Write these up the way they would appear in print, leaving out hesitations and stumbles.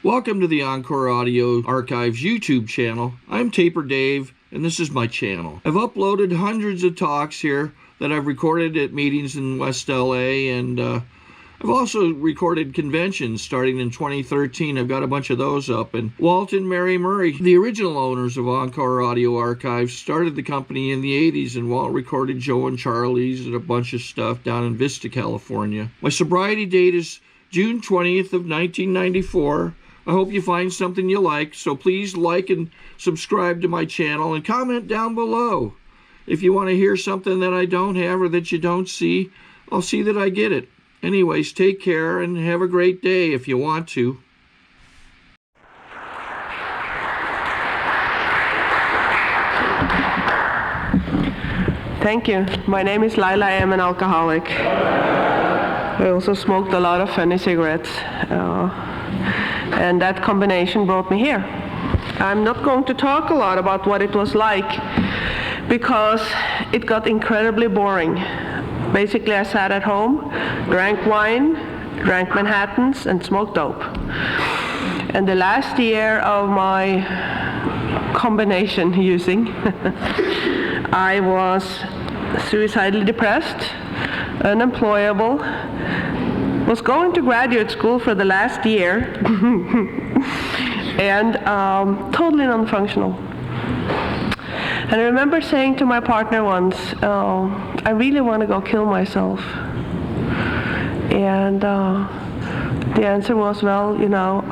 Welcome to the Encore Audio Archives YouTube channel. I'm Taper Dave, and this is my channel. I've uploaded hundreds of talks here that I've recorded at meetings in West LA, and I've also recorded conventions starting in 2013. I've got a bunch of those up. And Walt and Mary Murray, the original owners of Encore Audio Archives, started the company in the 80s, and Walt recorded Joe and Charlie's and a bunch of stuff down in Vista, California. My sobriety date is June 20th of 1994. I hope you find something you like, so please like and subscribe to my channel and comment down below. If you want to hear something that I don't have or that you don't see, I'll see that I get it. Anyways, take care and have a great day if you want to. Thank you. My name is Laila. I am an alcoholic. I also smoked a lot of funny cigarettes. And that combination brought me here. I'm not going to talk a lot about what it was like because it got incredibly boring. Basically, I sat at home, drank wine, drank Manhattans, and smoked dope. And the last year of my combination using, I was suicidally depressed, unemployable, was going to graduate school for the last year, and totally non-functional. And I remember saying to my partner once, I really want to go kill myself. And the answer was, well, you know,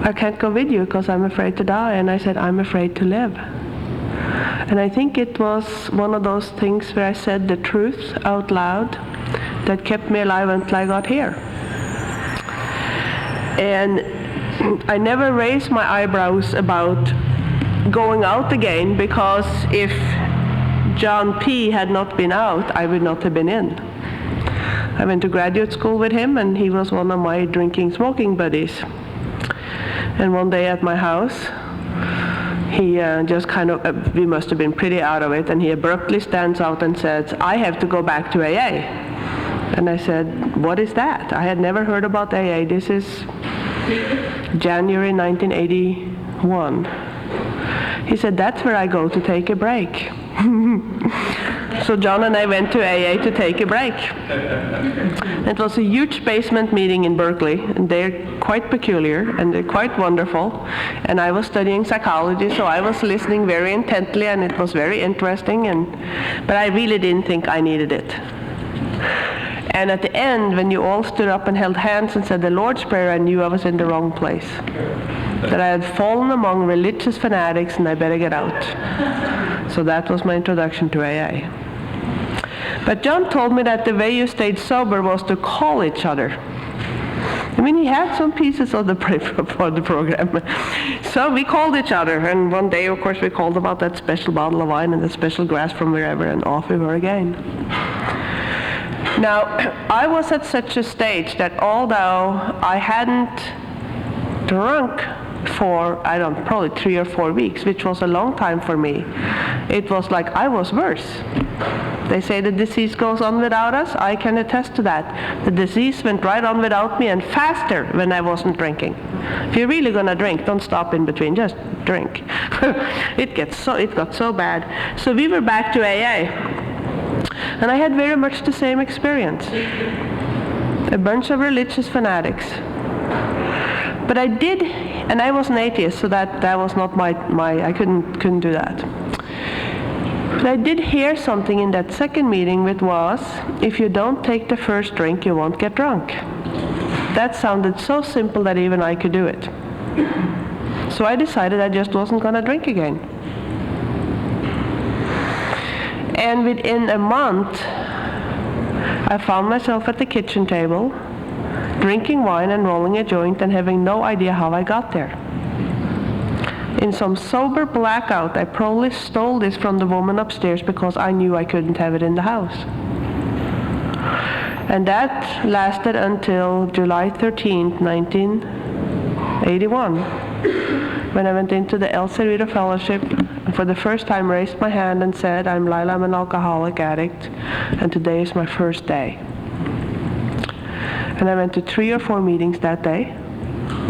I can't go with you because I'm afraid to die. And I said, I'm afraid to live. And I think it was one of those things where I said the truth out loud that kept me alive until I got here. And I never raised my eyebrows about going out again, because if John P. had not been out, I would not have been in. I went to graduate school with him, and he was one of my drinking, smoking buddies. And one day at my house, he just kind of, we must have been pretty out of it, and he abruptly stands out and says, I have to go back to AA. And I said, what is that? I had never heard about AA. This is January 1981. He said, that's where I go to take a break. So John and I went to AA to take a break. It was a huge basement meeting in Berkeley, and they're quite peculiar and they're quite wonderful. And I was studying psychology, so I was listening very intently, and it was very interesting. But I really didn't think I needed it. And at the end, when you all stood up and held hands and said the Lord's Prayer, I knew I was in the wrong place. That I had fallen among religious fanatics and I better get out. So that was my introduction to AA. But John told me that the way you stayed sober was to call each other. I mean, he had some pieces of the program. So we called each other, and one day, of course, we called about that special bottle of wine and the special glass from wherever, and off we were again. Now, I was at such a stage that although I hadn't drunk for, probably 3 or 4 weeks, which was a long time for me, it was like I was worse. They say the disease goes on without us. I can attest to that. The disease went right on without me, and faster when I wasn't drinking. If you're really going to drink, don't stop in between, just drink. It got so bad. So we were back to AA. And I had very much the same experience. A bunch of religious fanatics. But I did, and I was an atheist, so that was not my I couldn't do that. But I did hear something in that second meeting, which was, if you don't take the first drink, you won't get drunk. That sounded so simple that even I could do it. So I decided I just wasn't going to drink again. And within a month, I found myself at the kitchen table, drinking wine and rolling a joint and having no idea how I got there. In some sober blackout, I probably stole this from the woman upstairs because I knew I couldn't have it in the house. And that lasted until July 13th, 1981, when I went into the El Cerrito Fellowship and for the first time raised my hand and said, I'm Laila, I'm an alcoholic addict, and today is my first day. And I went to 3 or 4 meetings that day.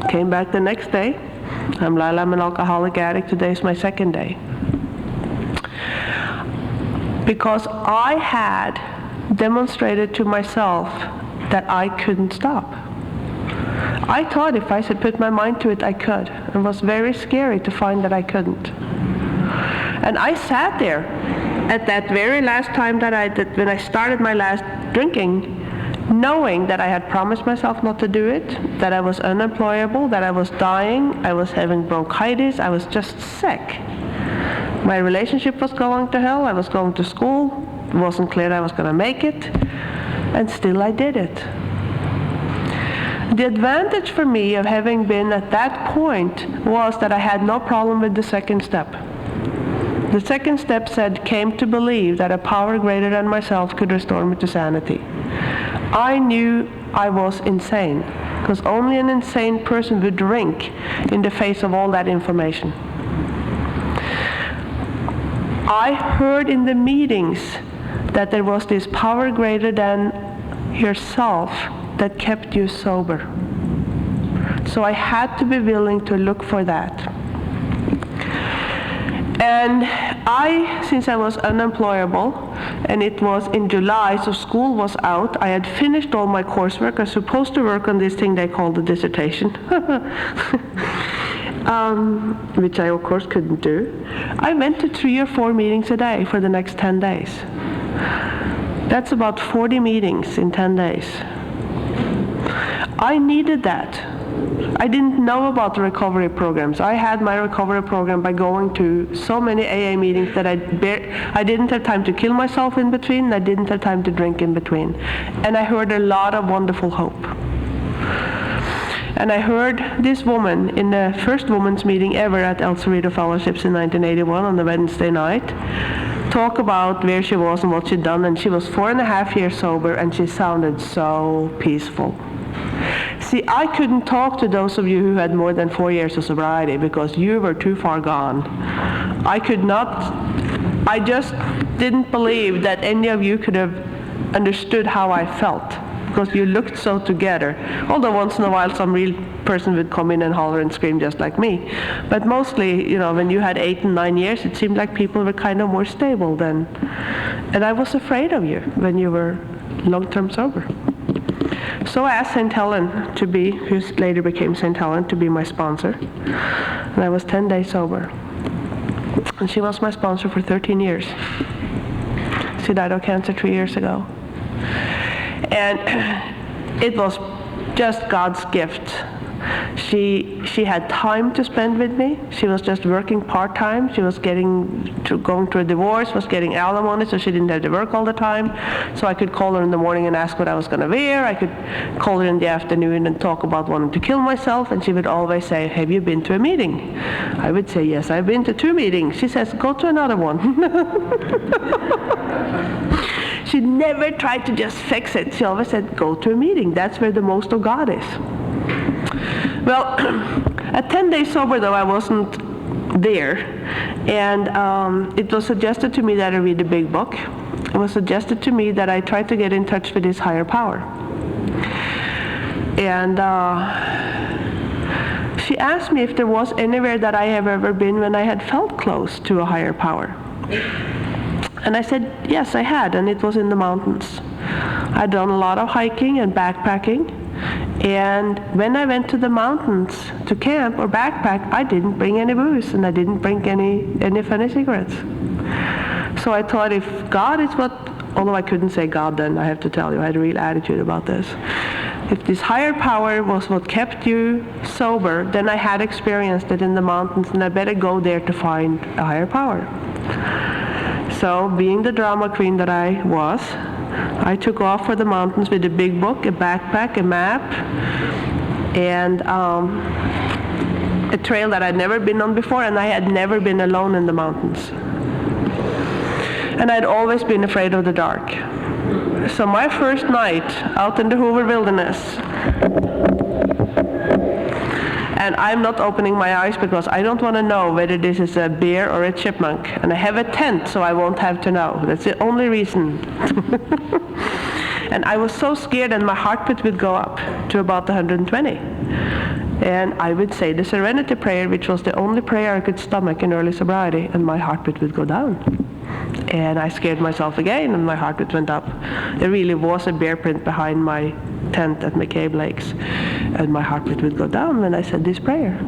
Came back the next day. I'm Laila, I'm an alcoholic addict. Today is my second day. Because I had demonstrated to myself that I couldn't stop. I thought if I should put my mind to it, I could. It was very scary to find that I couldn't. And I sat there at that very last time when I started my last drinking, knowing that I had promised myself not to do it, that I was unemployable, that I was dying, I was having bronchitis, I was just sick. My relationship was going to hell, I was going to school, it wasn't clear I was going to make it, and still I did it. The advantage for me of having been at that point was that I had no problem with the second step. The second step came to believe that a power greater than myself could restore me to sanity. I knew I was insane, because only an insane person would drink in the face of all that information. I heard in the meetings that there was this power greater than yourself that kept you sober. So I had to be willing to look for that. And since I was unemployable, and it was in July, so school was out, I had finished all my coursework. I was supposed to work on this thing they called the dissertation, which I of course couldn't do. I went to 3 or 4 meetings a day for the next 10 days. That's about 40 meetings in 10 days. I needed that. I didn't know about the recovery programs. I had my recovery program by going to so many AA meetings that I didn't have time to kill myself in between, and I didn't have time to drink in between. And I heard a lot of wonderful hope. And I heard this woman in the first women's meeting ever at El Cerrito Fellowships in 1981 on the Wednesday night talk about where she was and what she'd done, and she was 4.5 years sober, and she sounded so peaceful. See, I couldn't talk to those of you who had more than 4 years of sobriety because you were too far gone. I just didn't believe that any of you could have understood how I felt because you looked so together. Although once in a while some real person would come in and holler and scream just like me. But mostly, when you had 8 and 9 years, it seemed like people were kind of more stable then. And I was afraid of you when you were long-term sober. So I asked St. Helen who later became St. Helen, to be my sponsor. And I was 10 days sober. And she was my sponsor for 13 years. She died of cancer 3 years ago. And it was just God's gift. She had time to spend with me. She was just working part-time. She was going through a divorce, was getting alimony, so she didn't have to work all the time. So I could call her in the morning and ask what I was going to wear. I could call her in the afternoon and talk about wanting to kill myself, and she would always say, "Have you been to a meeting?" I would say, "Yes, I've been to 2 meetings." She says, "Go to another one." She never tried to just fix it. She always said, "Go to a meeting. That's where the most of God is." Well, at 10 days sober, though, I wasn't there. And it was suggested to me that I read a big book. It was suggested to me that I try to get in touch with this higher power. And she asked me if there was anywhere that I have ever been when I had felt close to a higher power. And I said, yes, I had, and it was in the mountains. I'd done a lot of hiking and backpacking. And when I went to the mountains to camp or backpack, I didn't bring any booze and I didn't bring any funny cigarettes. So I thought if God is although I couldn't say God then, I have to tell you, I had a real attitude about this. If this higher power was what kept you sober, then I had experienced it in the mountains and I better go there to find a higher power. So being the drama queen that I was, I took off for the mountains with a big book, a backpack, a map, and a trail that I'd never been on before, and I had never been alone in the mountains. And I'd always been afraid of the dark. So my first night out in the Hoover Wilderness, and I'm not opening my eyes because I don't want to know whether this is a bear or a chipmunk. And I have a tent, so I won't have to know. That's the only reason. And I was so scared, and my heartbeat would go up to about 120. And I would say the Serenity Prayer, which was the only prayer I could stomach in early sobriety, and my heartbeat would go down. And I scared myself again, and my heartbeat went up. There really was a bear print behind my tent at McCabe Lakes, and my heartbeat would go down when I said this prayer.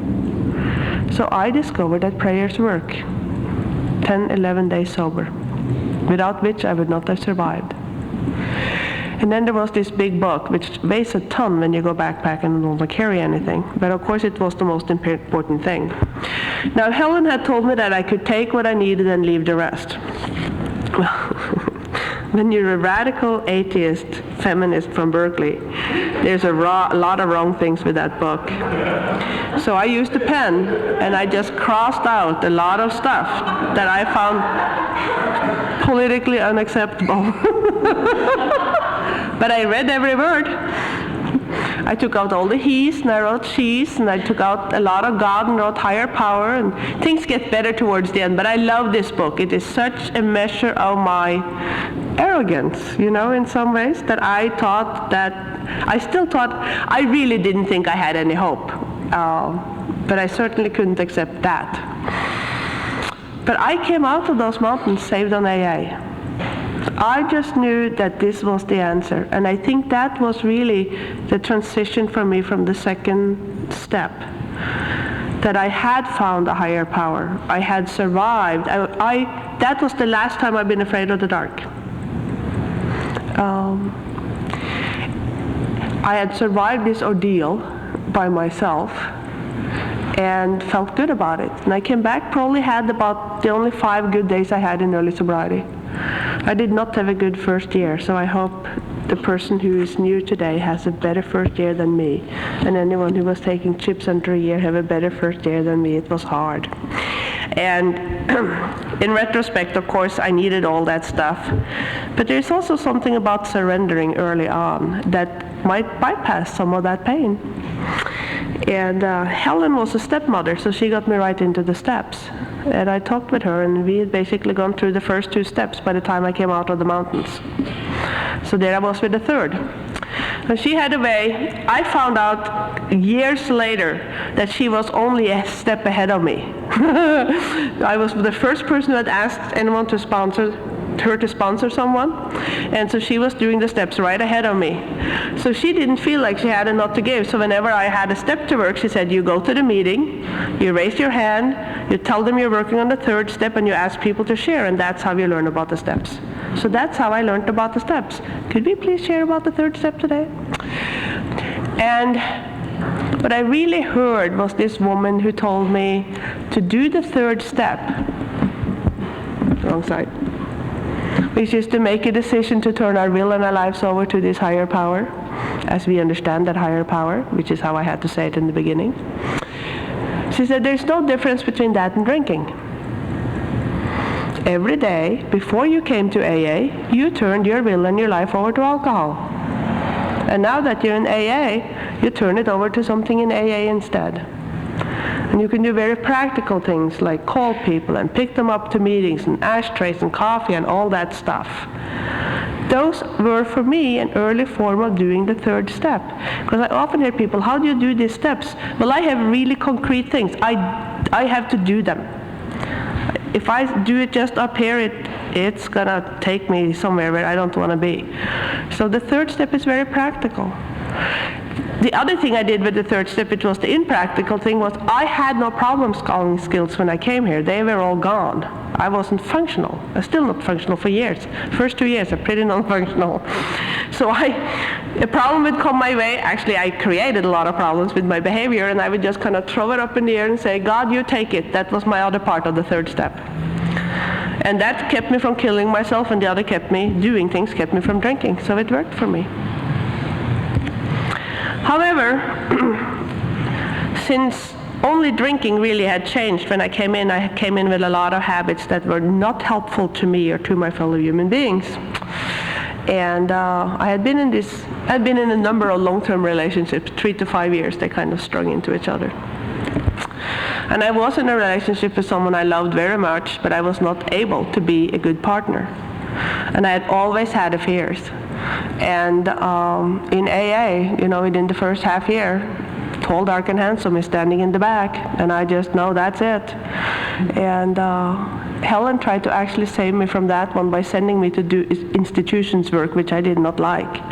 So I discovered that prayers work. 10, 11 days sober, without which I would not have survived. And then there was this big book, which weighs a ton when you go backpacking and don't carry anything. But of course it was the most important thing. Now Helen had told me that I could take what I needed and leave the rest. Well, when you're a radical atheist feminist from Berkeley, there's a lot of wrong things with that book. So I used a pen, and I just crossed out a lot of stuff that I found politically unacceptable. But I read every word. I took out all the he's, and I wrote she's, and I took out a lot of God and wrote higher power, and things get better towards the end. But I love this book. It is such a measure of my arrogance, in some ways, that I still thought, I really didn't think I had any hope. But I certainly couldn't accept that. But I came out of those mountains saved on AA. I just knew that this was the answer. And I think that was really the transition for me from the second step. That I had found a higher power. I had survived. That was the last time I've been afraid of the dark. I had survived this ordeal by myself and felt good about it. And I came back, probably had about the only 5 good days I had in early sobriety. I did not have a good first year, so I hope the person who is new today has a better first year than me. And anyone who was taking chips under a year have a better first year than me. It was hard. And in retrospect, of course, I needed all that stuff. But there's also something about surrendering early on that might bypass some of that pain. And Helen was a stepmother, so she got me right into the steps. And I talked with her, and we had basically gone through the first 2 steps by the time I came out of the mountains. So there I was with the third. And she had a way, I found out years later that she was only a step ahead of me. I was the first person who had asked anyone to sponsor someone, and so she was doing the steps right ahead of me. So she didn't feel like she had a lot to give. So whenever I had a step to work, she said, you go to the meeting, you raise your hand, you tell them you're working on the third step, and you ask people to share, and that's how you learn about the steps. So that's how I learned about the steps. Could we please share about the third step today? And what I really heard was this woman who told me to do the third step, wrong side, which is to make a decision to turn our will and our lives over to this higher power, as we understand that higher power, which is how I had to say it in the beginning. She said, there's no difference between that and drinking. Every day, before you came to AA, you turned your will and your life over to alcohol. And now that you're in AA, you turn it over to something in AA instead. And you can do very practical things like call people and pick them up to meetings and ashtrays and coffee and all that stuff. Those were for me an early form of doing the third step. Because I often hear people, how do you do these steps? Well, I have really concrete things. I have to do them. If I do it just up here, it's gonna take me somewhere where I don't want to be. So the third step is very practical. The other thing I did with the third step, which was the impractical thing, was I had no problem solving skills when I came here. They were all gone. I wasn't functional. I'm still not functional for years. First 2 years are pretty non-functional. So a problem would come my way. Actually, I created a lot of problems with my behavior, and I would just kind of throw it up in the air and say, God, you take it. That was my other part of the third step. And that kept me from killing myself, and the other kept me doing things, kept me from drinking. So it worked for me. However, since only drinking really had changed when I came in with a lot of habits that were not helpful to me or to my fellow human beings. And I had been in a number of long-term relationships, 3 to 5 years. They kind of strung into each other. And I was in a relationship with someone I loved very much, but I was not able to be a good partner. And I had always had affairs. And in AA, within the first half year, tall, dark, and handsome is standing in the back, and I just know that's it. And Helen tried to actually save me from that one by sending me to do institutions work, which I did not like.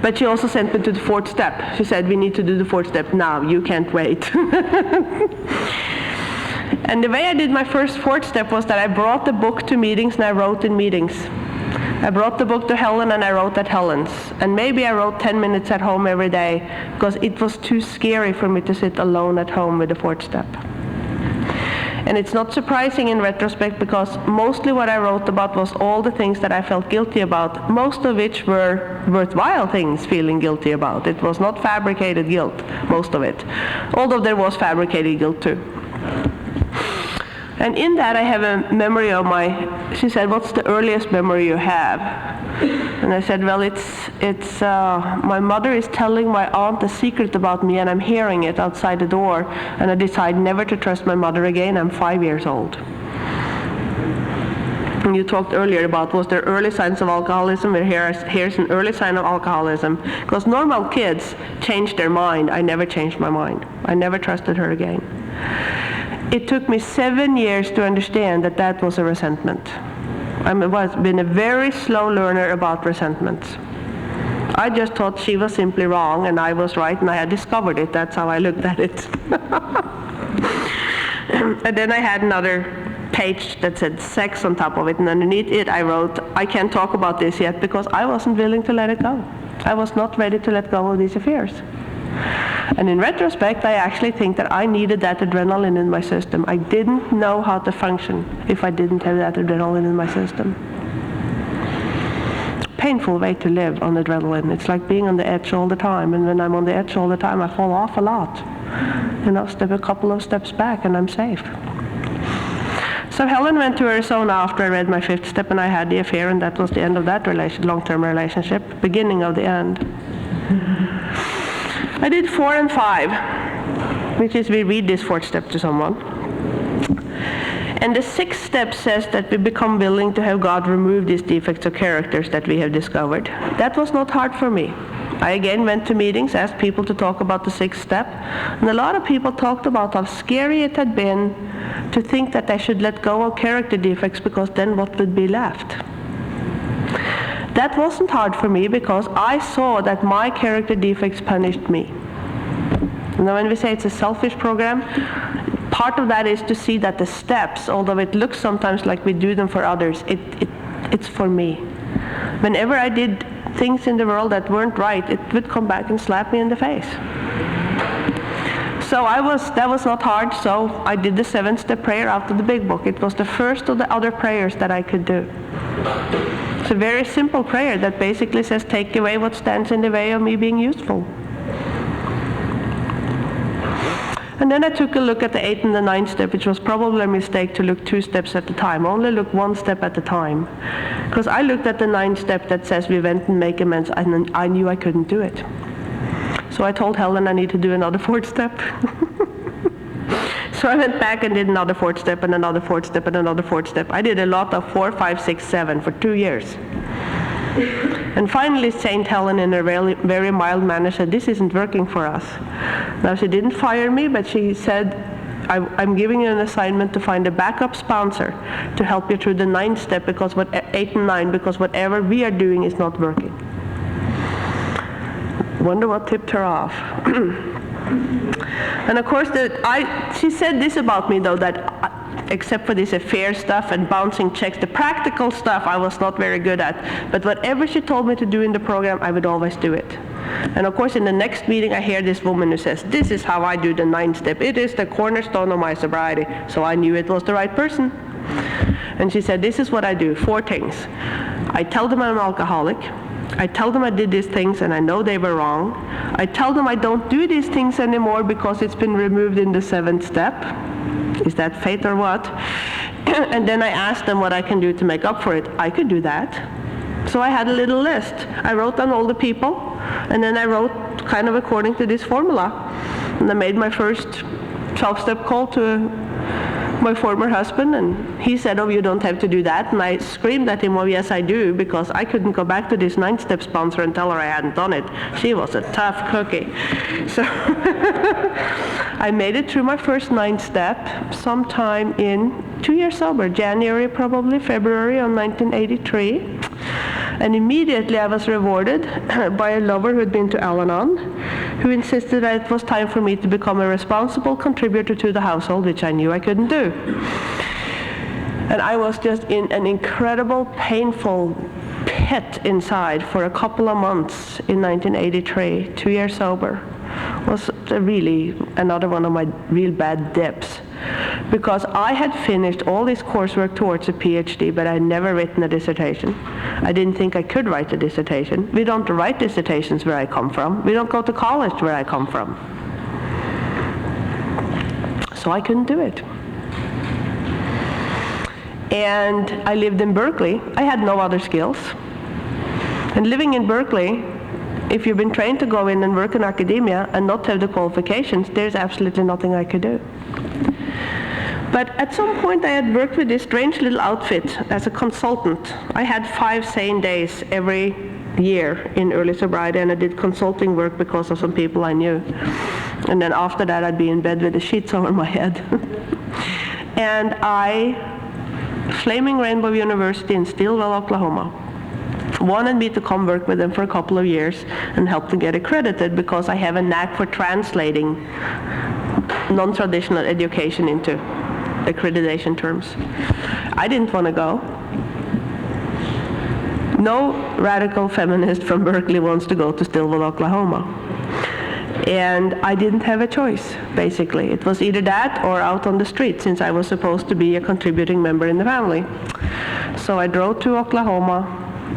But she also sent me to the 4th step. She said, we need to do the 4th step now, you can't wait. And the way I did my first 4th step was that I brought the book to meetings and I wrote in meetings. I brought the book to Helen and I wrote at Helen's. And maybe I wrote 10 minutes at home every day because it was too scary for me to sit alone at home with the 4th step. And it's not surprising in retrospect because mostly what I wrote about was all the things that I felt guilty about, most of which were worthwhile things feeling guilty about. It was not fabricated guilt, most of it. Although there was fabricated guilt too. And in that I have a memory of she said, what's the earliest memory you have? And I said, well, it's my mother is telling my aunt a secret about me and I'm hearing it outside the door and I decide never to trust my mother again. I'm 5 years old. And you talked earlier about was there early signs of alcoholism? Here's an early sign of alcoholism. Because normal kids change their mind. I never changed my mind. I never trusted her again. It took me 7 years to understand that that was a resentment. I've been a very slow learner about resentments. I just thought she was simply wrong and I was right and I had discovered it. That's how I looked at it. And then I had another page that said sex on top of it, and underneath it I wrote, I can't talk about this yet because I wasn't willing to let it go. I was not ready to let go of these affairs. And in retrospect, I actually think that I needed that adrenaline in my system. I didn't know how to function if I didn't have that adrenaline in my system. Painful way to live on adrenaline. It's like being on the edge all the time. And when I'm on the edge all the time, I fall off a lot. Step a couple of steps back and I'm safe. So Helen went to Arizona after I read my 5th step and I had the affair, and that was the end of that long-term relationship, beginning of the end. I did 4 and 5, which is we read this 4th step to someone. And the 6th step says that we become willing to have God remove these defects of characters that we have discovered. That was not hard for me. I again went to meetings, asked people to talk about the 6th step, and a lot of people talked about how scary it had been to think that I should let go of character defects because then what would be left? That wasn't hard for me because I saw that my character defects punished me. When we say it's a selfish program, part of that is to see that the steps, although it looks sometimes like we do them for others, it's for me. Whenever I did things in the world that weren't right, it would come back and slap me in the face. So that was not hard, so I did the 7th-step prayer out of the big book. It was the first of the other prayers that I could do. It's a very simple prayer that basically says, take away what stands in the way of me being useful. And then I took a look at the 8th and the 9th step, which was probably a mistake to look 2 steps at a time. Only look 1 step at a time. Because I looked at the 9th step that says we went and make amends, and I knew I couldn't do it. So I told Helen I need to do another 4th step. So I went back and did another 4th step and another 4th step and another 4th step. I did a lot of 4, 5, 6, 7 for 2 years. And finally St. Helen in a very, very mild manner said, this isn't working for us. Now she didn't fire me, but she said, I'm giving you an assignment to find a backup sponsor to help you through the 9th step, because 8 and 9, because whatever we are doing is not working. Wonder what tipped her off. And of course, she said this about me though, that except for this affair stuff and bouncing checks, the practical stuff I was not very good at. But whatever she told me to do in the program, I would always do it. And of course, in the next meeting, I hear this woman who says, this is how I do the 9th step. It is the cornerstone of my sobriety. So I knew it was the right person. And she said, this is what I do, 4 things. I tell them I'm an alcoholic. I tell them I did these things and I know they were wrong. I tell them I don't do these things anymore because it's been removed in the 7th step. Is that fate or what? And then I asked them what I can do to make up for it. I could do that. So I had a little list. I wrote down all the people, and then I wrote kind of according to this formula. And I made my first 12-step call to my former husband, and he said, "Oh, you don't have to do that." And I screamed at him, "Oh, yes, I do," because I couldn't go back to this 9-step sponsor and tell her I hadn't done it. She was a tough cookie. So I made it through my first 9-step sometime in 2 years sober, January, probably February of 1983. And immediately I was rewarded by a lover who had been to Al-Anon, who insisted that it was time for me to become a responsible contributor to the household, which I knew I couldn't do. And I was just in an incredible, painful pit inside for a couple of months in 1983, 2 years sober. Was really another one of my real bad dips, because I had finished all this coursework towards a PhD, but I had never written a dissertation. I didn't think I could write a dissertation. We don't write dissertations where I come from. We don't go to college where I come from. So I couldn't do it. And I lived in Berkeley. I had no other skills. And living in Berkeley, if you've been trained to go in and work in academia and not have the qualifications, there's absolutely nothing I could do. But at some point I had worked with this strange little outfit as a consultant. I had 5 sane days every year in early sobriety, and I did consulting work because of some people I knew. And then after that I'd be in bed with the sheets over my head. And Flaming Rainbow University in Stillwell, Oklahoma, wanted me to come work with them for a couple of years and help them get accredited, because I have a knack for translating non-traditional education into accreditation terms. I didn't want to go. No radical feminist from Berkeley wants to go to Stillwell, Oklahoma. And I didn't have a choice, basically. It was either that or out on the street, since I was supposed to be a contributing member in the family. So I drove to Oklahoma,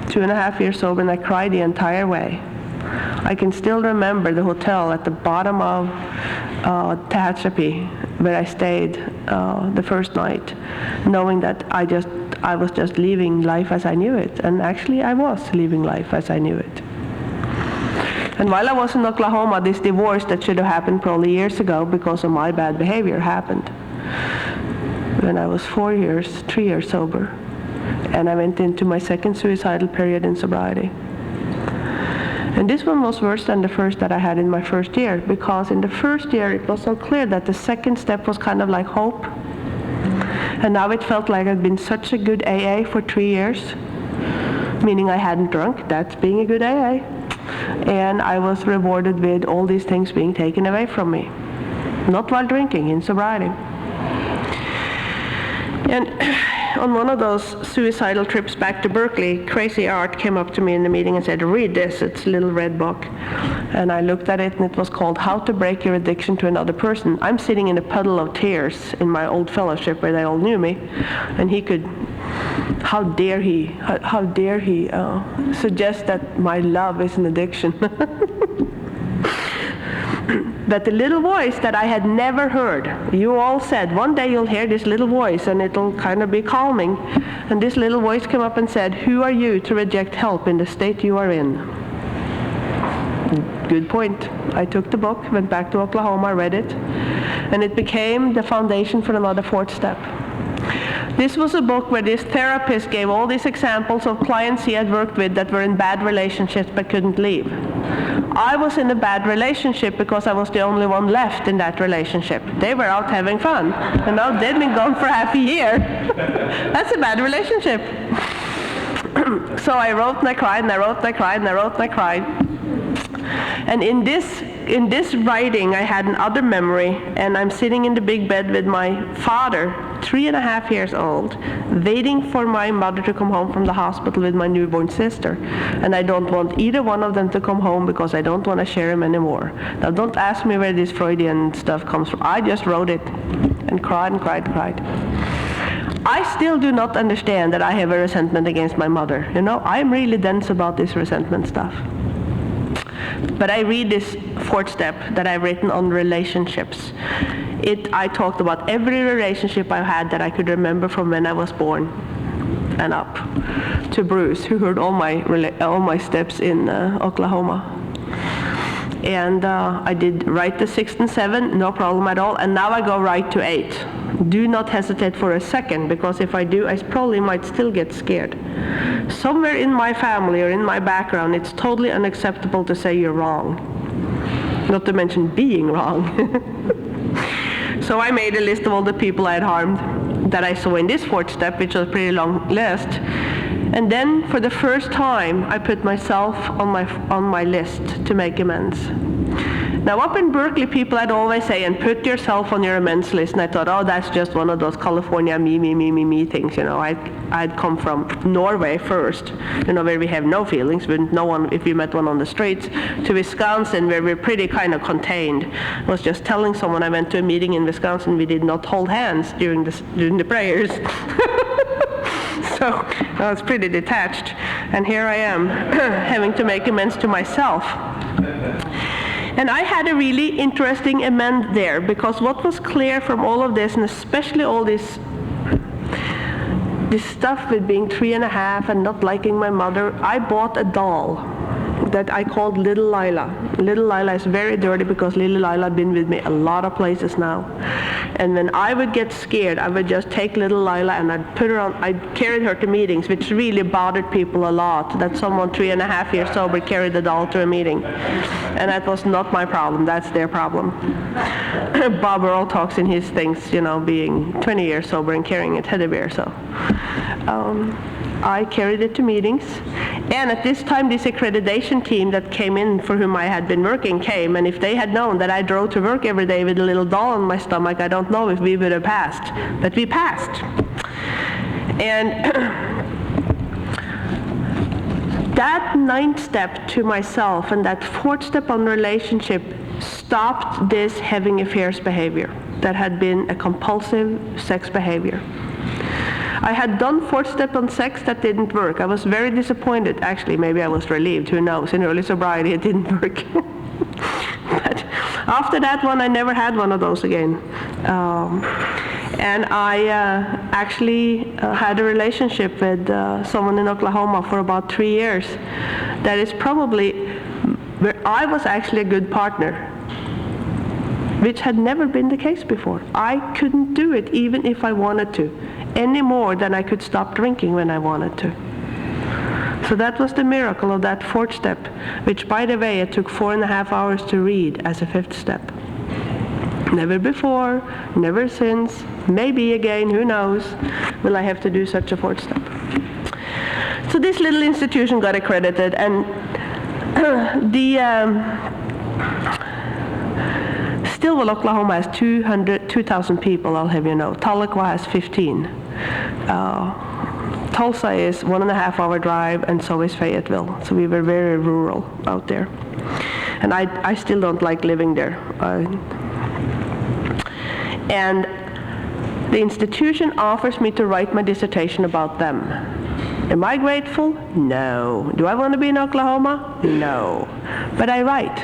2.5 years sober, and I cried the entire way. I can still remember the hotel at the bottom of Tehachapi, where I stayed the first night, knowing that I was just leaving life as I knew it. And actually I was leaving life as I knew it. And while I was in Oklahoma, this divorce that should have happened probably years ago because of my bad behavior happened. When I was 3 years sober. And I went into my second suicidal period in sobriety. And this one was worse than the first that I had in my first year, because in the first year it was so clear that the second step was kind of like hope. And now it felt like I'd been such a good AA for 3 years, meaning I hadn't drunk. That's being a good AA. And I was rewarded with all these things being taken away from me. Not while drinking, in sobriety. And on one of those suicidal trips back to Berkeley, Crazy Art came up to me in the meeting and said, "Read this, it's a little red book." And I looked at it, and it was called How to Break Your Addiction to Another Person. I'm sitting in a puddle of tears in my old fellowship where they all knew me, and he could, how dare he suggest that my love is an addiction. But the little voice that I had never heard, you all said, one day you'll hear this little voice and it'll kind of be calming. And this little voice came up and said, "Who are you to reject help in the state you are in?" Good point. I took the book, went back to Oklahoma, read it, and it became the foundation for another 4th step. This was a book where this therapist gave all these examples of clients he had worked with that were in bad relationships but couldn't leave. I was in a bad relationship because I was the only one left in that relationship. They were out having fun, and now they'd been gone for half a year. That's a bad relationship. So I wrote and I cried and I wrote and I cried and I wrote and I cried. And in this writing, I had another memory, and I'm sitting in the big bed with my father, 3.5 years old, waiting for my mother to come home from the hospital with my newborn sister. And I don't want either one of them to come home because I don't want to share him anymore. Now, don't ask me where this Freudian stuff comes from. I just wrote it and cried and cried and cried. I still do not understand that I have a resentment against my mother. You know, I'm really dense about this resentment stuff. But I read this 4th step that I've written on relationships. I talked about every relationship I've had that I could remember from when I was born and up, to Bruce, who heard all my steps in Oklahoma. And I did right to 6 and 7, no problem at all. And now I go right to 8. Do not hesitate for a second, because if I do, I probably might still get scared. Somewhere in my family or in my background, it's totally unacceptable to say you're wrong. Not to mention being wrong. So I made a list of all the people I had harmed that I saw in this 4th step, which was a pretty long list. And then, for the first time, I put myself on my list to make amends. Now, up in Berkeley, people had always say, and put yourself on your amends list. And I thought, oh, that's just one of those California me things, you know. I'd come from Norway first, you know, where we have no feelings, with no one, if we met one on the streets, to Wisconsin, where we're pretty kind of contained. I was just telling someone I went to a meeting in Wisconsin, we did not hold hands during the prayers. So I was pretty detached. And here I am, having to make amends to myself. And I had a really interesting amend there, because what was clear from all of this, and especially all this stuff with being 3.5 and not liking my mother, I bought a doll that I called Little Laila. Little Laila is very dirty because Little Laila had been with me a lot of places now. And when I would get scared, I would just take Little Laila and I'd put her on, I carried her to meetings, which really bothered people a lot, that someone 3.5 years sober carried the doll to a meeting. And that was not my problem, that's their problem. Bob Earl talks in his things, you know, being 20 years sober and carrying a teddy bear, so. I carried it to meetings, and at this time this accreditation team that came in for whom I had been working came, and if they had known that I drove to work every day with a little doll on my stomach, I don't know if we would have passed, but we passed. And that 9th step to myself and that 4th step on relationship stopped this having affairs behavior that had been a compulsive sex behavior. I had done 4th step on sex that didn't work. I was very disappointed. Actually, maybe I was relieved, who knows. In early sobriety, it didn't work. But after that one, I never had one of those again. And I actually had a relationship with someone in Oklahoma for about 3 years. That is probably where I was actually a good partner, which had never been the case before. I couldn't do it even if I wanted to, any more than I could stop drinking when I wanted to. So that was the miracle of that 4th step, which, by the way, it took 4.5 hours to read as a 5th step. Never before, never since, maybe again, who knows, will I have to do such a 4th step. So this little institution got accredited, and Stillwell, Oklahoma has 2,000 people, I'll have you know. Tahlequah has 15. Tulsa is 1.5 hour drive, and so is Fayetteville. So we were very rural out there. And I still don't like living there. And the institution offers me to write my dissertation about them. Am I grateful? No. Do I want to be in Oklahoma? No. But I write.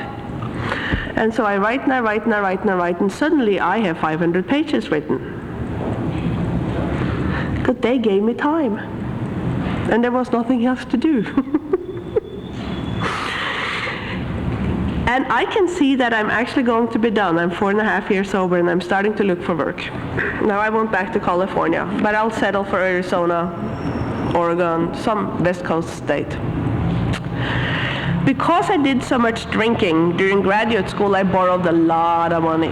And so I write and I write and I write and I write, and suddenly I have 500 pages written. Because they gave me time. And there was nothing else to do. And I can see that I'm actually going to be done. I'm 4.5 years sober and I'm starting to look for work. Now I won't back to California, but I'll settle for Arizona, Oregon, some West Coast state. Because I did so much drinking during graduate school, I borrowed a lot of money.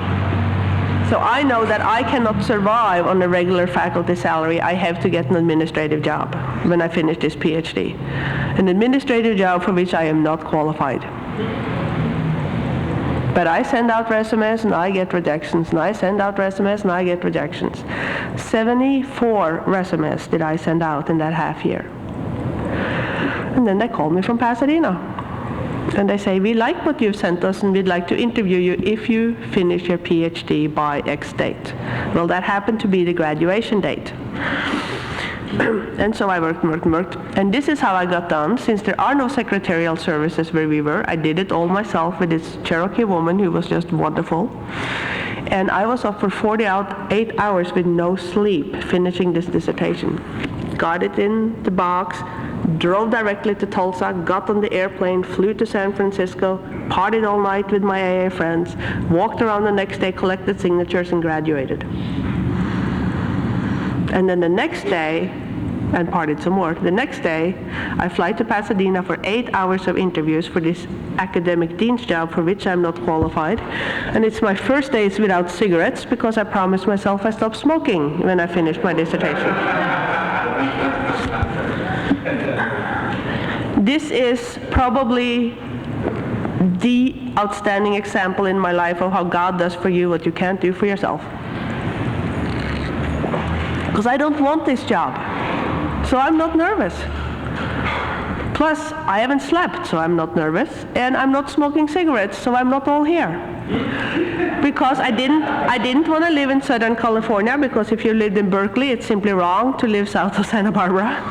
So I know that I cannot survive on a regular faculty salary. I have to get an administrative job when I finish this PhD. An administrative job for which I am not qualified. But I send out resumes and I get rejections, and I send out resumes and I get rejections. 74 resumes did I send out in that half year. And then they called me from Pasadena. And they say, we like what you've sent us and we'd like to interview you if you finish your PhD by X date. Well, that happened to be the graduation date. And so I worked. And this is how I got done. Since there are no secretarial services where we were, I did it all myself with this Cherokee woman who was just wonderful. And I was up for 48 hours with no sleep finishing this dissertation. Got it in the box, drove directly to Tulsa, got on the airplane, flew to San Francisco, partied all night with my AA friends, walked around the next day, collected signatures, and graduated. And then the next day, and partied some more. The next day, I fly to Pasadena for 8 hours of interviews for this academic dean's job for which I'm not qualified. And it's my first days without cigarettes because I promised myself I stopped smoking when I finished my dissertation. This is probably the outstanding example in my life of how God does for you what you can't do for yourself. Because I don't want this job. So I'm not nervous. Plus, I haven't slept, so I'm not nervous. And I'm not smoking cigarettes, so I'm not all here. Because I didn't want to live in Southern California, because if you lived in Berkeley, it's simply wrong to live south of Santa Barbara.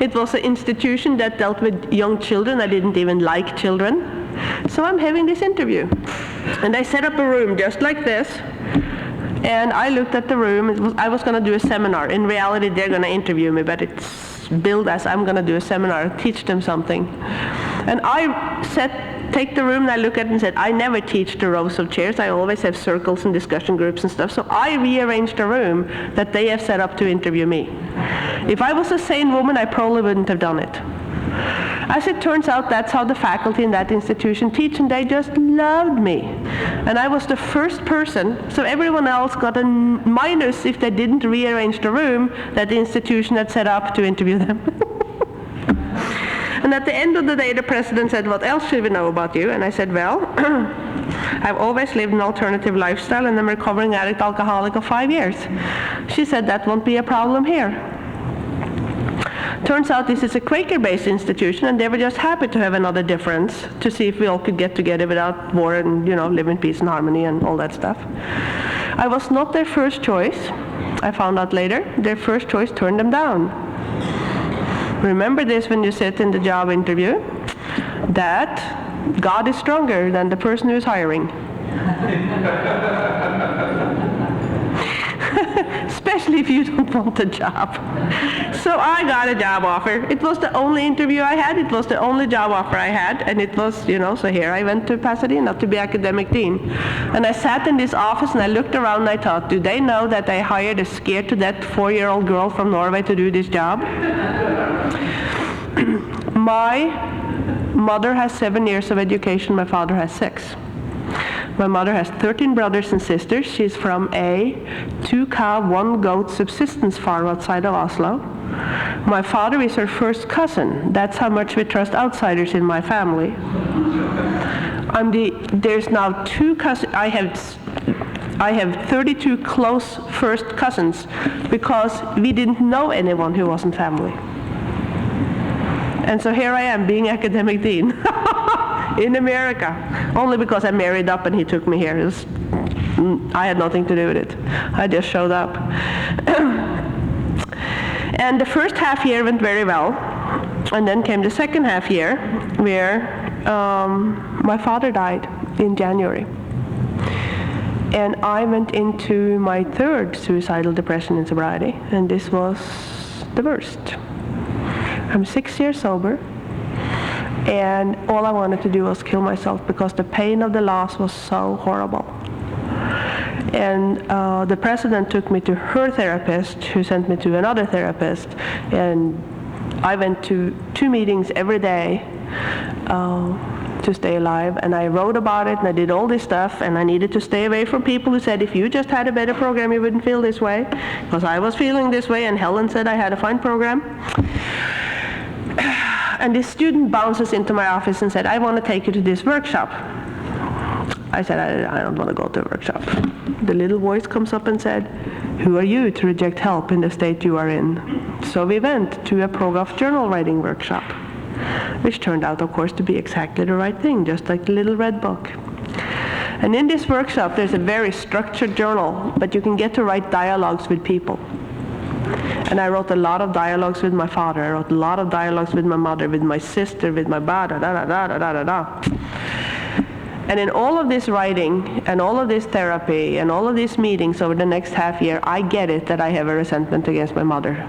It was an institution that dealt with young children. I didn't even like children. So I'm having this interview. And I set up a room just like this. And I looked at the room. I was going to do a seminar. In reality, they're going to interview me, but it's billed as I'm going to do a seminar, teach them something. And I take the room and I look at it and said, I never teach the rows of chairs. I always have circles and discussion groups and stuff. So I rearranged the room that they have set up to interview me. If I was a sane woman, I probably wouldn't have done it. As it turns out, that's how the faculty in that institution teach, and they just loved me. And I was the first person, so everyone else got a minus if they didn't rearrange the room that the institution had set up to interview them. And at the end of the day, the president said, what else should we know about you? And I said, well, I've always lived an alternative lifestyle, and I'm a recovering addict alcoholic of 5 years. She said, that won't be a problem here. Turns out this is a Quaker-based institution, and they were just happy to have another difference to see if we all could get together without war and, live in peace and harmony and all that stuff. I was not their first choice. I found out later. Their first choice turned them down. Remember this when you sit in the job interview, that God is stronger than the person who is hiring. Especially if you don't want the job. So I got a job offer. It was the only interview I had. It was the only job offer I had. And it was, so here I went to Pasadena to be academic dean. And I sat in this office and I looked around and I thought, do they know that I hired a scared to death 4-year-old girl from Norway to do this job? My mother has 7 years of education. My father has 6. My mother has 13 brothers and sisters. She's from a 2-cow, 1-goat subsistence farm outside of Oslo. My father is her first cousin. That's how much we trust outsiders in my family. There's now 2 cousins. I have 32 close first cousins because we didn't know anyone who wasn't family. And so here I am being academic dean. In America, only because I married up and he took me here. I had nothing to do with it. I just showed up. And the first half year went very well. And then came the second half year where my father died in January. And I went into my 3rd suicidal depression in sobriety. And this was the worst. I'm 6 years sober. And all I wanted to do was kill myself because the pain of the loss was so horrible. And the president took me to her therapist, who sent me to another therapist. And I went to 2 meetings every day to stay alive. And I wrote about it, and I did all this stuff. And I needed to stay away from people who said, if you just had a better program, you wouldn't feel this way. Because I was feeling this way, and Helen said I had a fine program. And this student bounces into my office and said, I want to take you to this workshop. I said, I don't want to go to a workshop. The little voice comes up and said, who are you to reject help in the state you are in? So we went to a ProGov journal writing workshop, which turned out, of course, to be exactly the right thing, just like the little red book. And in this workshop, there's a very structured journal, but you can get to write dialogues with people. And I wrote a lot of dialogues with my father. I wrote a lot of dialogues with my mother, with my sister, with my da-da-da-da-da-da-da-da. And in all of this writing, and all of this therapy, and all of these meetings over the next half year, I get it that I have a resentment against my mother.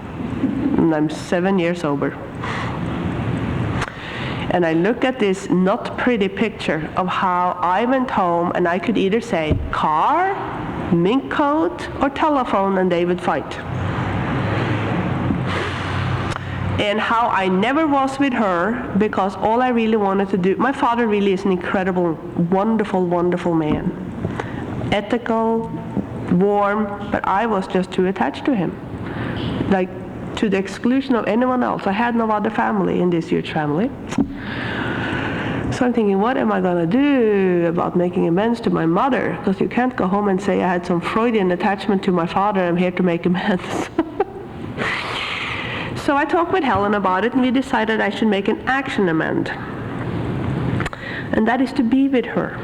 and I'm 7 years sober. And I look at this not pretty picture of how I went home, and I could either say car, mink coat, or telephone, and they would fight. And how I never was with her, because all I really wanted to do, my father really is an incredible, wonderful, wonderful man. Ethical, warm, but I was just too attached to him. Like, to the exclusion of anyone else. I had no other family in this huge family. So I'm thinking, what am I going to do about making amends to my mother? Because you can't go home and say I had some Freudian attachment to my father, I'm here to make amends. So I talked with Helen about it, and we decided I should make an action amend. And that is to be with her.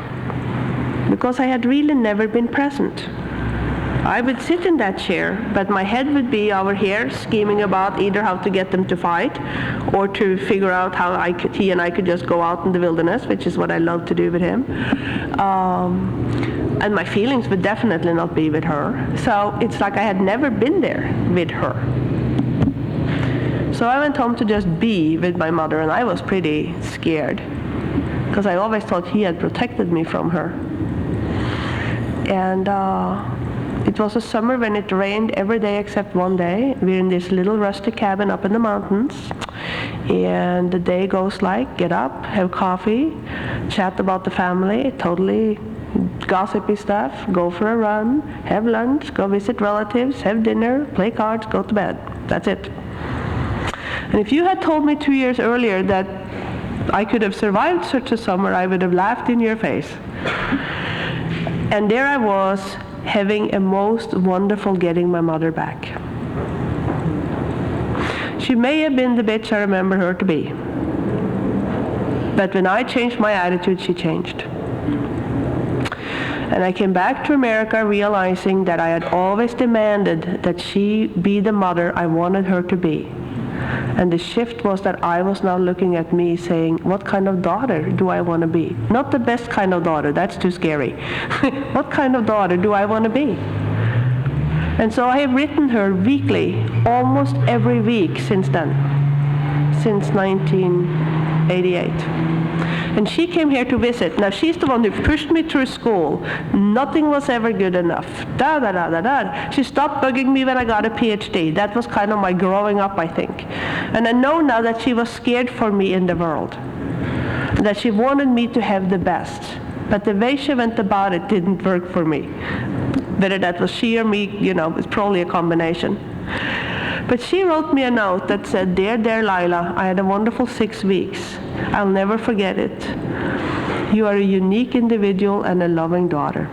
Because I had really never been present. I would sit in that chair, but my head would be over here scheming about either how to get them to fight or to figure out how he and I could just go out in the wilderness, which is what I love to do with him. And my feelings would definitely not be with her. So it's like I had never been there with her. So I went home to just be with my mother, and I was pretty scared because I always thought he had protected me from her. And it was a summer when it rained every day except one day. We're in this little rustic cabin up in the mountains, and the day goes like, get up, have coffee, chat about the family, totally gossipy stuff, go for a run, have lunch, go visit relatives, have dinner, play cards, go to bed. That's it. And if you had told me 2 years earlier that I could have survived such a summer, I would have laughed in your face. And there I was, having a most wonderful getting my mother back. She may have been the bitch I remember her to be. But when I changed my attitude, she changed. And I came back to America realizing that I had always demanded that she be the mother I wanted her to be. And the shift was that I was now looking at me saying, what kind of daughter do I want to be? Not the best kind of daughter, that's too scary. What kind of daughter do I want to be? And so I have written her weekly, almost every week since then, since 1988. And she came here to visit. Now she's the one who pushed me through school. Nothing was ever good enough. Da da da da da. She stopped bugging me when I got a PhD. That was kind of my growing up, I think. And I know now that she was scared for me in the world. That she wanted me to have the best. But the way she went about it didn't work for me. Whether that was she or me, it's probably a combination. But she wrote me a note that said, Dear Laila, I had a wonderful 6 weeks. I'll never forget it. You are a unique individual and a loving daughter.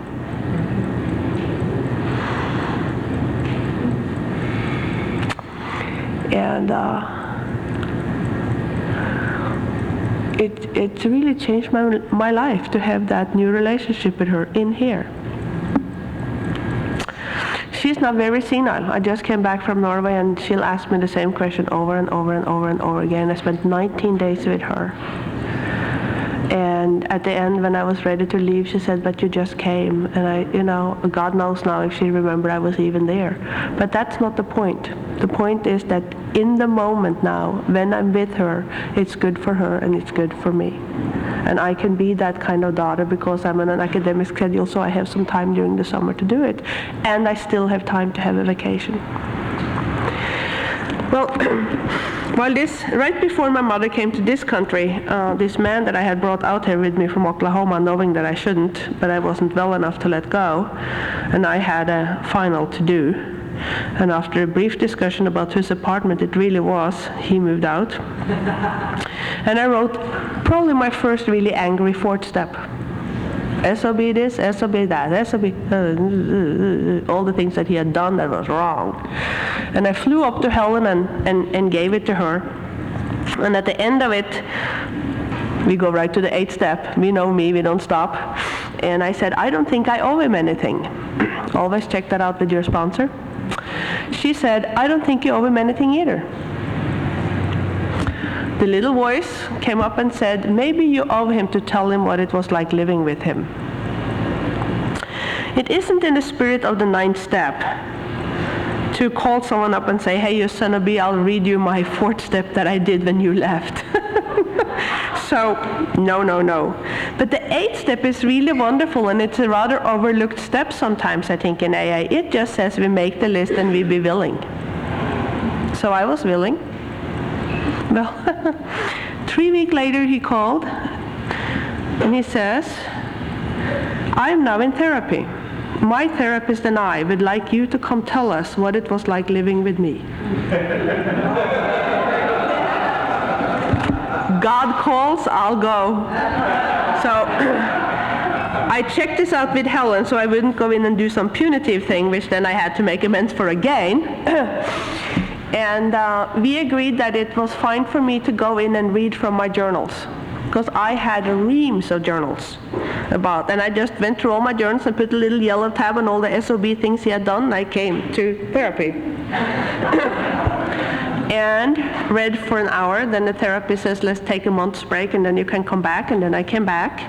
And it really changed my life to have that new relationship with her in here. She's not very senile. I just came back from Norway, and she'll ask me the same question over and over and over and over again. I spent 19 days with her. And at the end, when I was ready to leave, she said, but you just came. And God knows now if she remembered I was even there. But that's not the point. The point is that in the moment now, when I'm with her, it's good for her and it's good for me. And I can be that kind of daughter because I'm on an academic schedule, so I have some time during the summer to do it. And I still have time to have a vacation. Well, right before my mother came to this country, this man that I had brought out here with me from Oklahoma, knowing that I shouldn't, but I wasn't well enough to let go, and I had a final to do. And after a brief discussion about whose apartment it really was, he moved out. And I wrote probably my first really angry fourth step. SOB this, SOB that, SOB, all the things that he had done that was wrong. And I flew up to Helen and gave it to her. And at the end of it, we go right to the 8th step. We know me, we don't stop. And I said, I don't think I owe him anything. Always check that out with your sponsor. She said, I don't think you owe him anything either. The little voice came up and said, maybe you owe him to tell him what it was like living with him. It isn't in the spirit of the 9th step, to call someone up and say, hey, you son of a, I'll read you my 4th step that I did when you left. So, no. But the 8th step is really wonderful, and it's a rather overlooked step sometimes, I think, in AA. It just says we make the list and we be willing. So I was willing. Well, 3 weeks later he called, and he says, I'm now in therapy. My therapist and I would like you to come tell us what it was like living with me. God calls, I'll go. So I checked this out with Helen so I wouldn't go in and do some punitive thing, which then I had to make amends for again. And we agreed that it was fine for me to go in and read from my journals, because I had reams of journals about, and I just went through all my journals and put a little yellow tab on all the SOB things he had done, and I came to therapy. And read for an hour, then the therapist says, let's take a month's break and then you can come back, and then I came back.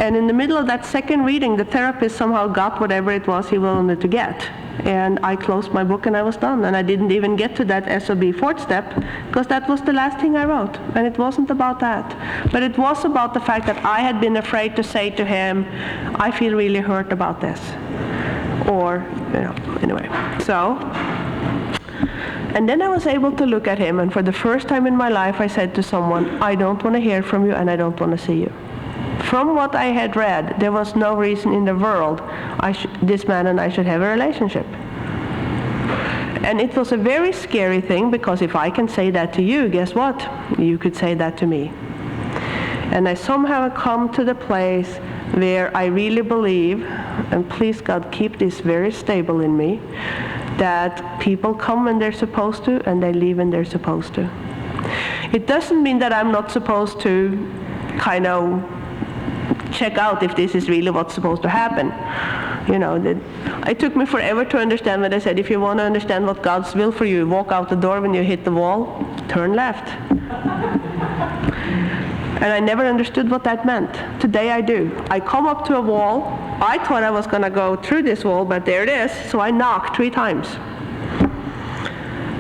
And in the middle of that second reading, the therapist somehow got whatever it was he wanted to get. And I closed my book and I was done. And I didn't even get to that SOB 4th step, because that was the last thing I wrote. And it wasn't about that. But it was about the fact that I had been afraid to say to him, I feel really hurt about this. Or, anyway. So, and then I was able to look at him, and for the first time in my life I said to someone, I don't want to hear from you and I don't want to see you. From what I had read, there was no reason in the world this man and I should have a relationship. And it was a very scary thing, because if I can say that to you, guess what? You could say that to me. And I somehow come to the place where I really believe, and please God, keep this very stable in me, that people come when they're supposed to and they leave when they're supposed to. It doesn't mean that I'm not supposed to kind of check out if this is really what's supposed to happen. It took me forever to understand when I said, if you want to understand what God's will for you, walk out the door, when you hit the wall, turn left. And I never understood what that meant. Today I do. I come up to a wall. I thought I was going to go through this wall, but there it is. So I knock 3 times.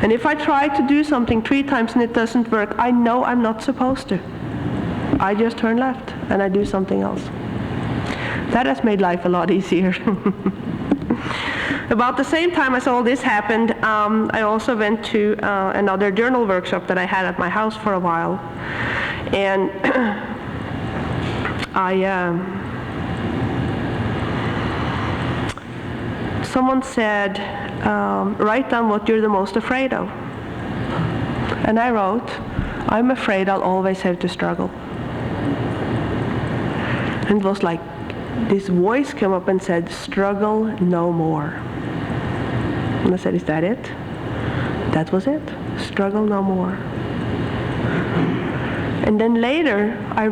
And if I try to do something 3 times and it doesn't work, I know I'm not supposed to. I just turn left and I do something else. That has made life a lot easier. About the same time as all this happened, I also went to another journal workshop that I had at my house for a while. And someone said, write down what you're the most afraid of. And I wrote, I'm afraid I'll always have to struggle. And it was like this voice came up and said, struggle no more. And I said, is that it? That was it. Struggle no more. And then later I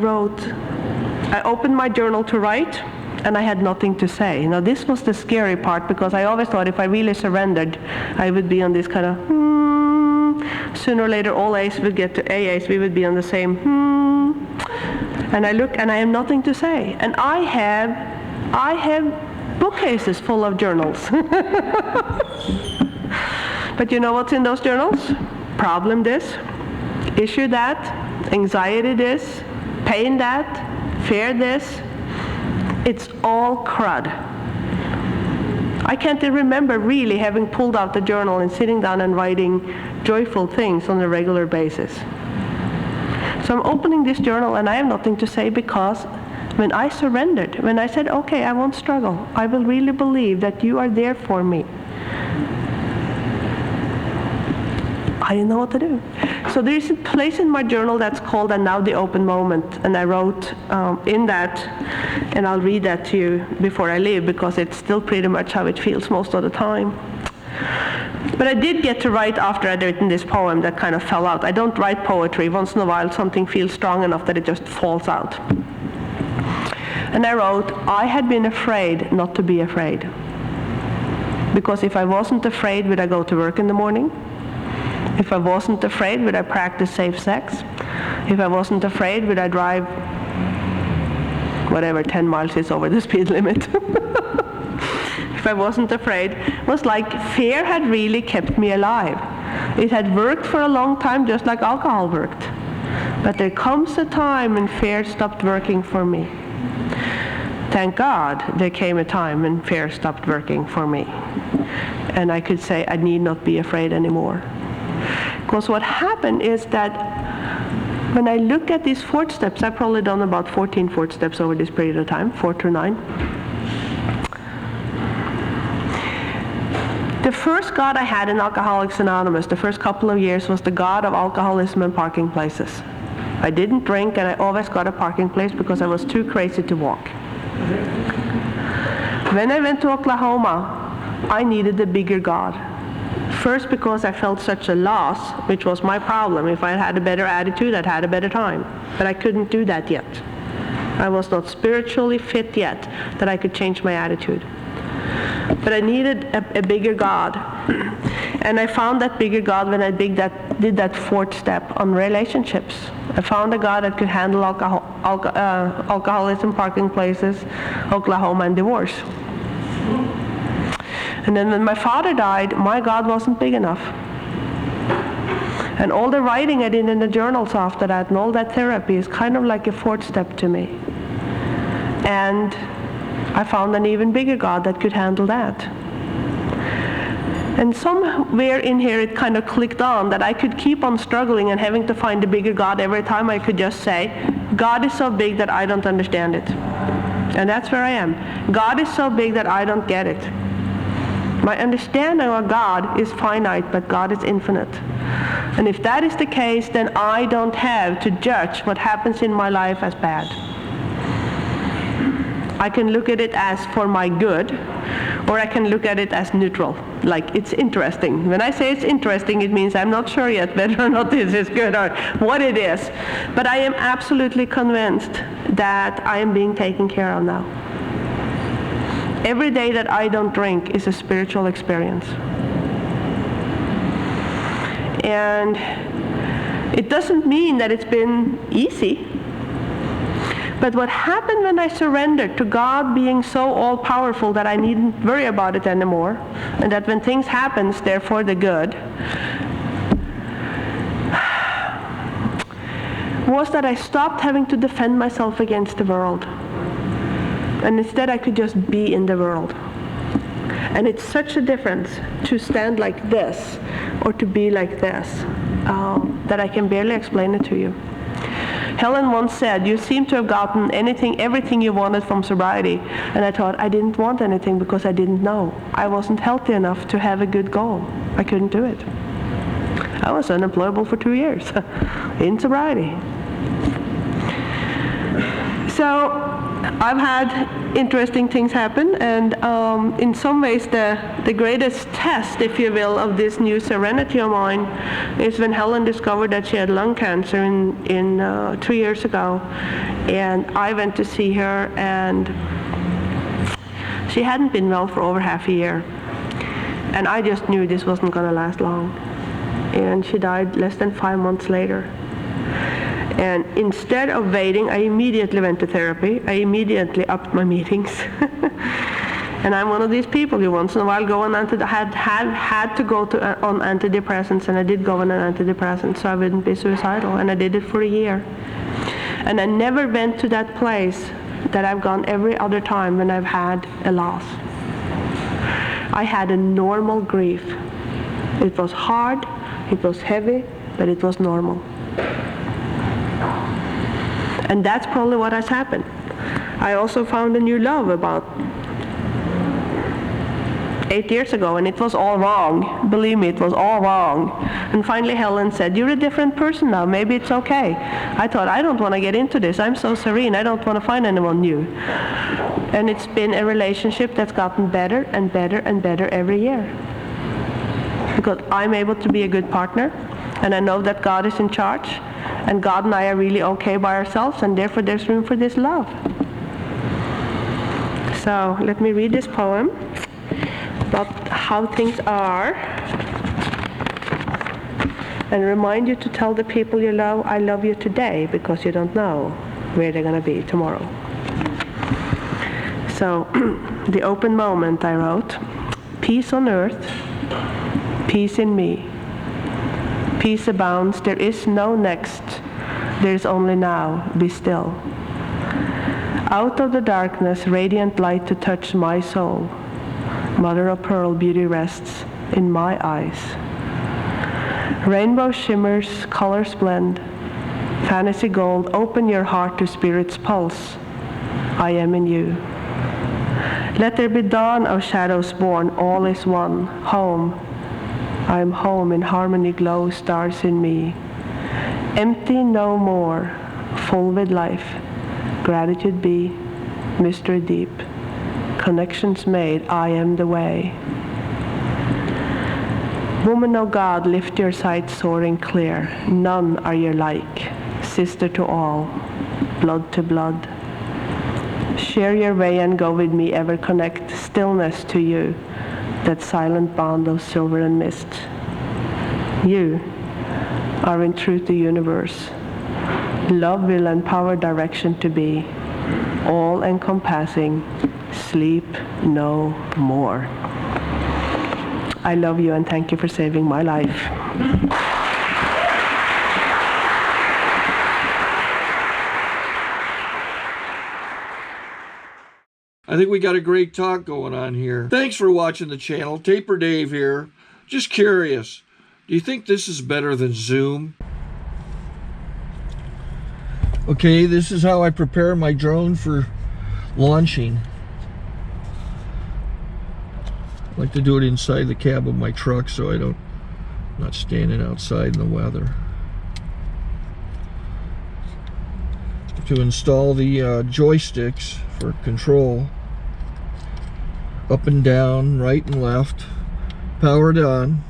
opened my journal to write, and I had nothing to say. This was the scary part, because I always thought if I really surrendered, I would be on this kind of sooner or later all A's would get to AA's, we would be on the same And I look and I have nothing to say. And I have bookcases full of journals. But you know what's in those journals? Problem this, issue that, anxiety this, pain that, fear this. It's all crud. I can't remember really having pulled out the journal and sitting down and writing joyful things on a regular basis. So I'm opening this journal and I have nothing to say, because when I surrendered, when I said, okay, I won't struggle, I will really believe that you are there for me, I didn't know what to do. So there is a place in my journal that's called "And Now the Open Moment," and I wrote in that, and I'll read that to you before I leave, because it's still pretty much how it feels most of the time. But I did get to write after I'd written this poem that kind of fell out. I don't write poetry. Once in a while something feels strong enough that it just falls out. And I wrote, I had been afraid not to be afraid. Because if I wasn't afraid, would I go to work in the morning? If I wasn't afraid, would I practice safe sex? If I wasn't afraid, would I drive whatever 10 miles is over the speed limit? If I wasn't afraid, was like fear had really kept me alive. It had worked for a long time, just like alcohol worked. But there comes a time when fear stopped working for me. Thank God there came a time when fear stopped working for me. And I could say I need not be afraid anymore. Because what happened is that when I look at these 4 steps, I've probably done about 14 4 steps over this period of time, 4 to 9. The first God I had in Alcoholics Anonymous, the first couple of years, was the God of alcoholism and parking places. I didn't drink, and I always got a parking place because I was too crazy to walk. When I went to Oklahoma, I needed a bigger God. First, because I felt such a loss, which was my problem. If I had a better attitude, I'd had a better time. But I couldn't do that yet. I was not spiritually fit yet that I could change my attitude. But I needed a bigger God. And I found that bigger God when I did that 4th step on relationships. I found a God that could handle alcoholism, parking places, Oklahoma, and divorce. And then when my father died, my God wasn't big enough. And all the writing I did in the journals after that and all that therapy is kind of like a 4th step to me. And I found an even bigger God that could handle that. And somewhere in here it kind of clicked on that I could keep on struggling and having to find a bigger God every time. I could just say, God is so big that I don't understand it. And that's where I am. God is so big that I don't get it. My understanding of God is finite, but God is infinite. And if that is the case, then I don't have to judge what happens in my life as bad. I can look at it as for my good, or I can look at it as neutral, like it's interesting. When I say it's interesting, it means I'm not sure yet whether or not this is good or what it is. But I am absolutely convinced that I am being taken care of now. Every day that I don't drink is a spiritual experience. And it doesn't mean that it's been easy. But what happened when I surrendered to God being so all-powerful that I needn't worry about it anymore, and that when things happen, they're for the good, was that I stopped having to defend myself against the world. And instead I could just be in the world. And it's such a difference to stand like this or to be like this that I can barely explain it to you. Helen once said, you seem to have gotten everything you wanted from sobriety. And I thought, I didn't want anything because I didn't know. I wasn't healthy enough to have a good goal. I couldn't do it. I was unemployable for 2 years in sobriety. So I've had interesting things happen, and in some ways the greatest test, if you will, of this new serenity of mine is when Helen discovered that she had lung cancer in 2 years ago, and I went to see her, and she hadn't been well for over half a year, and I just knew this wasn't going to last long, and she died less than 5 months later. And instead of waiting, I immediately went to therapy. I immediately upped my meetings. And I'm one of these people who once in a while go on had to go on antidepressants, and I did go on an antidepressant so I wouldn't be suicidal, and I did it for a year. And I never went to that place that I've gone every other time when I've had a loss. I had a normal grief. It was hard, it was heavy, but it was normal. And that's probably what has happened. I also found a new love about 8 years ago, and it was all wrong. Believe me, it was all wrong. And finally Helen said, you're a different person now, maybe it's okay. I thought, I don't want to get into this. I'm so serene, I don't want to find anyone new. And it's been a relationship that's gotten better and better and better every year. Because I'm able to be a good partner, and I know that God is in charge, and God and I are really okay by ourselves, and therefore there's room for this love. So let me read this poem about how things are, and remind you to tell the people you love, I love you today, because you don't know where they're going to be tomorrow. So, the open moment I wrote, peace on earth, peace in me. Peace abounds, there is no next, there is only now, be still. Out of the darkness, radiant light to touch my soul. Mother of pearl, beauty rests in my eyes. Rainbow shimmers, colors blend. Fantasy gold, open your heart to spirit's pulse. I am in you. Let there be dawn of shadows born, all is one. Home, I am home, in harmony glow stars in me. Empty no more, full with life. Gratitude be, mystery deep. Connections made, I am the way. Woman of God, lift your sight soaring clear. None are your like, sister to all, blood to blood. Share your way and go with me, ever connect stillness to you, that silent bond of silver and mist. You are in truth the universe. Love will empower direction to be, all-encompassing, sleep no more. I love you and thank you for saving my life. I think we got a great talk going on here. Thanks for watching the channel. Taper Dave here. Just curious, do you think this is better than Zoom? Okay, this is how I prepare my drone for launching. I like to do it inside the cab of my truck so I'm not standing outside in the weather. To install the joysticks for control, up and down, right and left, powered on.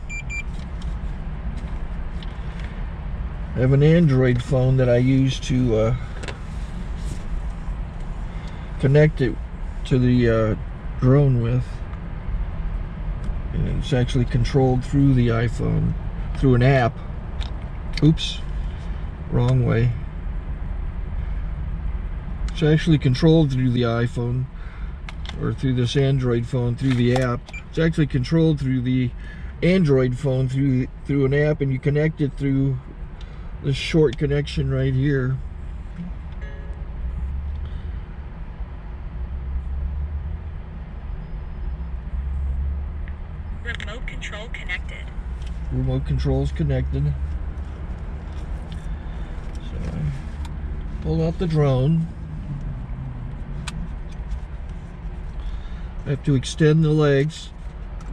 I have an Android phone that I use to connect it to the drone with. And it's actually controlled through the iPhone, through an app. Oops, wrong way. It's actually controlled through the iPhone, or through this Android phone, through the app. It's actually controlled through the Android phone, through an app, and you connect it through this short connection right here. Remote control connected. Remote control's connected. So I pull out the drone. I have to extend the legs.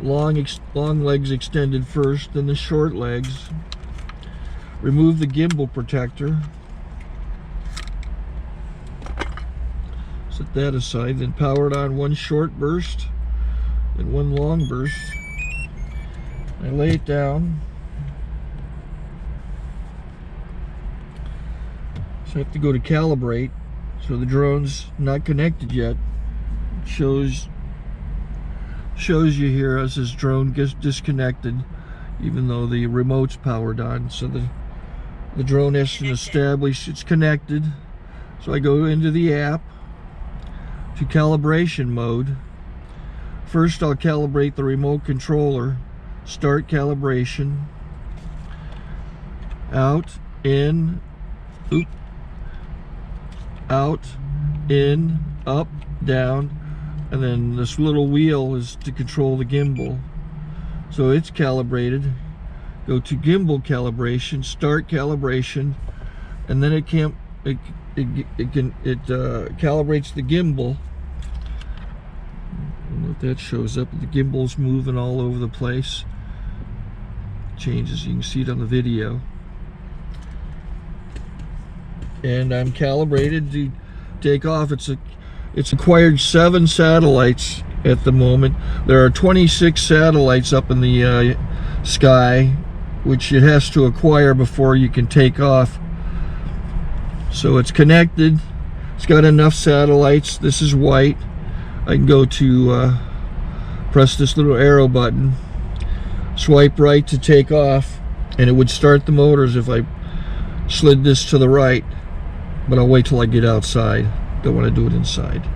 Long legs extended first, then the short legs. Remove the gimbal protector. Set that aside, then power it on one short burst and one long burst. I lay it down. So I have to go to calibrate. So the drone's not connected yet. It shows you here as this drone gets disconnected, even though the remote's powered on. So the drone has to establish it's connected. So I go into the app to calibration mode. First I'll calibrate the remote controller. Start calibration. Out, in, oop, out, in, up, down, and then this little wheel is to control the gimbal. So it's calibrated. Go to gimbal calibration, start calibration, and then it calibrates the gimbal. I don't know if that shows up. The gimbal's moving all over the place. Changes, you can see it on the video. And I'm calibrated to take off. It's acquired 7 satellites at the moment. There are 26 satellites up in the sky, which it has to acquire before you can take off. So it's connected. It's got enough satellites. This is white. I can go to press this little arrow button, swipe right to take off, and it would start the motors if I slid this to the right. But I'll wait till I get outside. Don't want to do it inside.